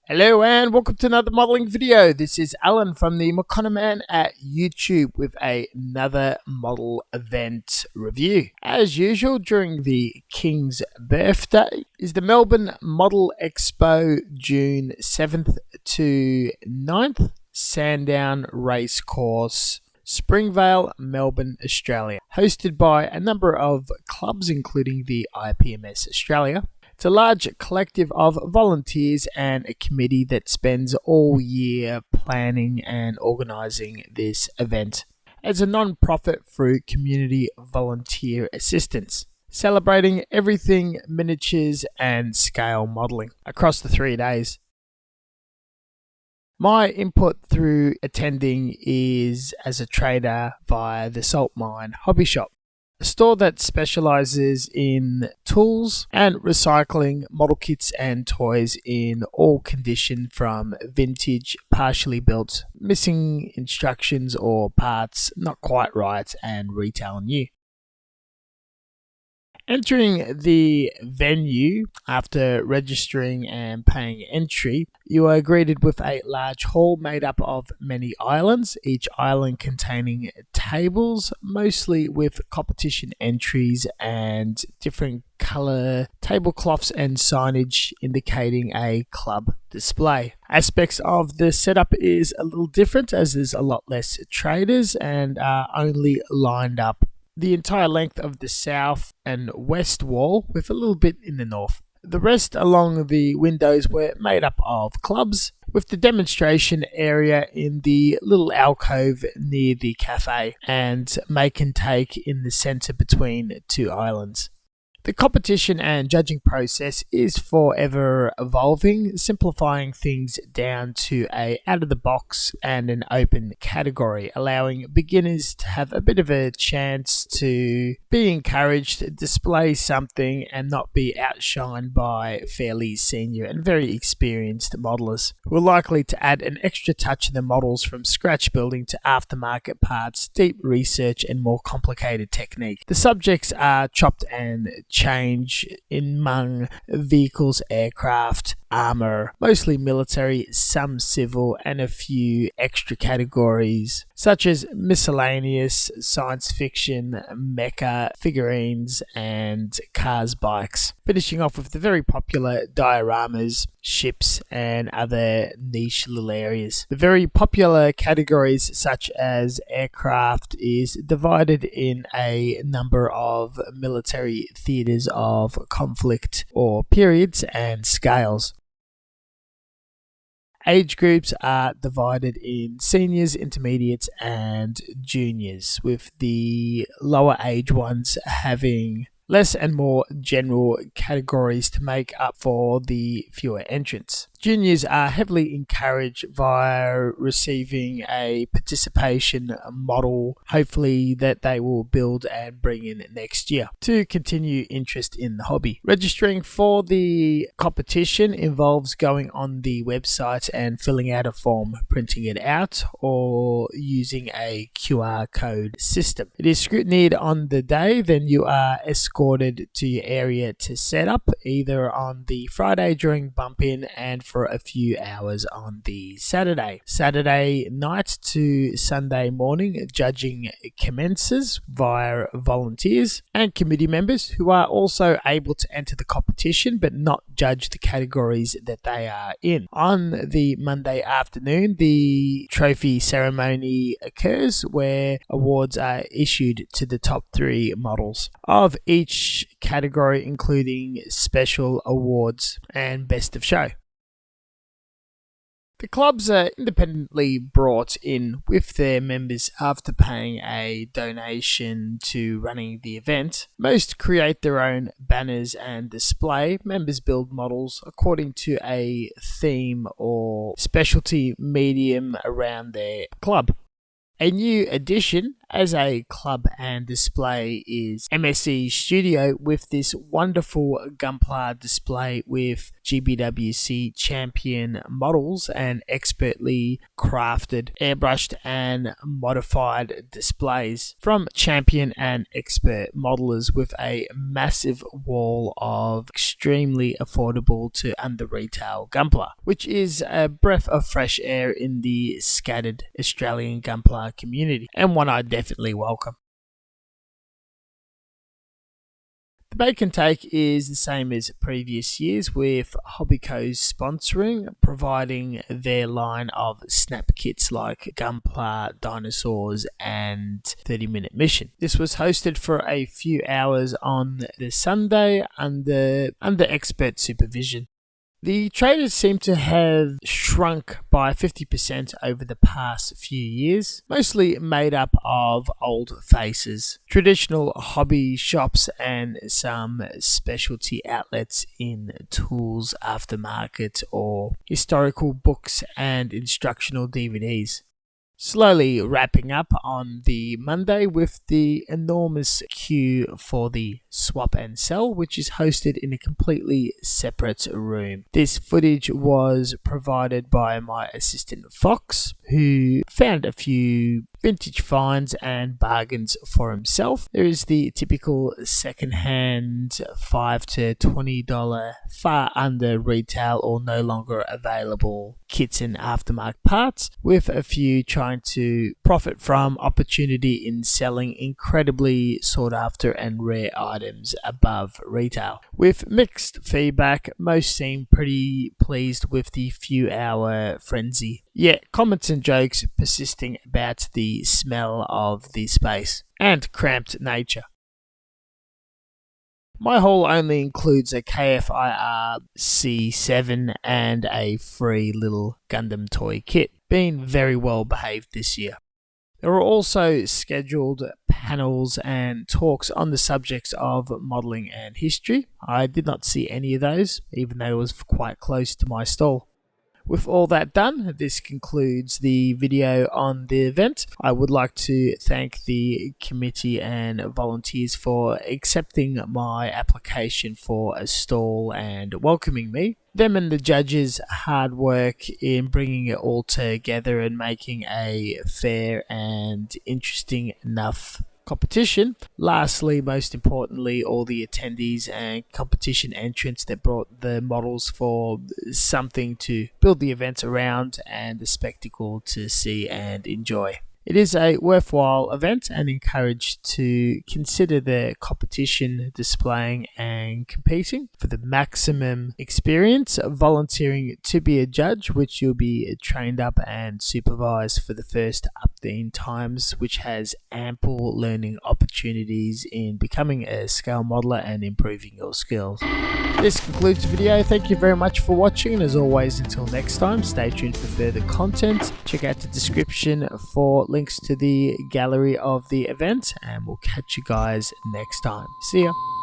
Hello and welcome to another modelling video. This is Alan from the Man at YouTube with another model event review. As usual, during the King's birthday is the Melbourne Model Expo, June 7th to 9th, Sandown Racecourse, Springvale, Melbourne, Australia. Hosted by a number of clubs including the IPMS Australia. It's a large collective of volunteers and a committee that spends all year planning and organising this event as a non-profit through community volunteer assistance, celebrating everything miniatures and scale modelling across the 3 days. My input through attending is as a trader via the Salt Mine Hobby Shop, a store that specialises in tools and recycling model kits and toys in all condition, from vintage, partially built, missing instructions or parts not quite right, and retail new. Entering the venue after registering and paying entry, you are greeted with a large hall made up of many islands, each island containing tables, mostly with competition entries and different colour tablecloths and signage indicating a club display. Aspects of the setup is a little different as there's a lot less traders and are only lined up the entire length of the south and west wall, with a little bit in the north. The rest along the windows were made up of clubs, with the demonstration area in the little alcove near the cafe and make and take in the centre between two islands. The competition and judging process is forever evolving, simplifying things down to a out-of-the-box and an open category, allowing beginners to have a bit of a chance to be encouraged to display something and not be outshined by fairly senior and very experienced modelers, who are likely to add an extra touch in the models, from scratch building to aftermarket parts, deep research and more complicated technique. The subjects are chopped and change among vehicles, aircraft, armour, mostly military, some civil, and a few extra categories such as miscellaneous, science fiction, mecha, figurines, and cars, bikes. Finishing off with the very popular dioramas, ships, and other niche little areas. The very popular categories such as aircraft is divided in a number of military theatres of conflict or periods and scales. Age groups are divided in seniors, intermediates, and juniors, with the lower age ones having less and more general categories to make up for the fewer entrants. Juniors are heavily encouraged via receiving a participation model, hopefully that they will build and bring in next year, to continue interest in the hobby. Registering for the competition involves going on the website and filling out a form, printing it out, or using a QR code system. It is scrutinized on the day, then you are escorted to your area to set up, either on the Friday during bump-in and for a few hours on the Saturday night to Sunday morning. Judging commences via volunteers and committee members, who are also able to enter the competition but not judge the categories that they are in. On the Monday afternoon, the trophy ceremony occurs, where awards are issued to the top 3 models of each category, including special awards and best of show. The clubs are independently brought in with their members after paying a donation to running the event. Most create their own banners and display. Members build models according to a theme or specialty medium around their club. A new addition as a club and display is MSE Studio with this wonderful Gunpla display with GBWC champion models and expertly crafted, airbrushed and modified displays from champion and expert modelers, with a massive wall of extremely affordable to under retail Gunpla, which is a breath of fresh air in the scattered Australian Gunpla community, and one I definitely welcome. The Bake and Take is the same as previous years, with Hobbyco's sponsoring, providing their line of snap kits like Gunpla, Dinosaurs and 30-Minute Mission. This was hosted for a few hours on the Sunday under expert supervision. The traders seem to have shrunk by 50% over the past few years, mostly made up of old faces, traditional hobby shops and some specialty outlets in tools, aftermarket or historical books and instructional DVDs. Slowly wrapping up on the Monday with the enormous queue for the Swap and Sell, which is hosted in a completely separate room. This footage was provided by my assistant Fox, who found a few vintage finds and bargains for himself. There is the typical second-hand $5 to $20 far under retail or no longer available kits and aftermarket parts, with a few trying to profit from opportunity in selling incredibly sought after and rare items above retail. With mixed feedback, most seem pretty pleased with the few hour frenzy, yet comments and jokes persisting about the smell of the space and cramped nature. My haul only includes a KFIR C7 and a free little Gundam toy kit, being very well behaved this year. There were also scheduled panels and talks on the subjects of modelling and history. I did not see any of those, even though it was quite close to my stall. With all that done, this concludes the video on the event. I would like to thank the committee and volunteers for accepting my application for a stall and welcoming me. Them and the judges' hard work in bringing it all together and making a fair and interesting enough competition. Lastly, most importantly, all the attendees and competition entrants that brought the models for something to build the event around and a spectacle to see and enjoy. It is a worthwhile event and encouraged to consider the competition, displaying and competing for the maximum experience, volunteering to be a judge, which you'll be trained up and supervised for the first 15 times, which has ample learning opportunities in becoming a scale modeler and improving your skills. This concludes the video. Thank you very much for watching, and as always, until next time, stay tuned for further content. Check out the description for links to the gallery of the event, and we'll catch you guys next time. See ya.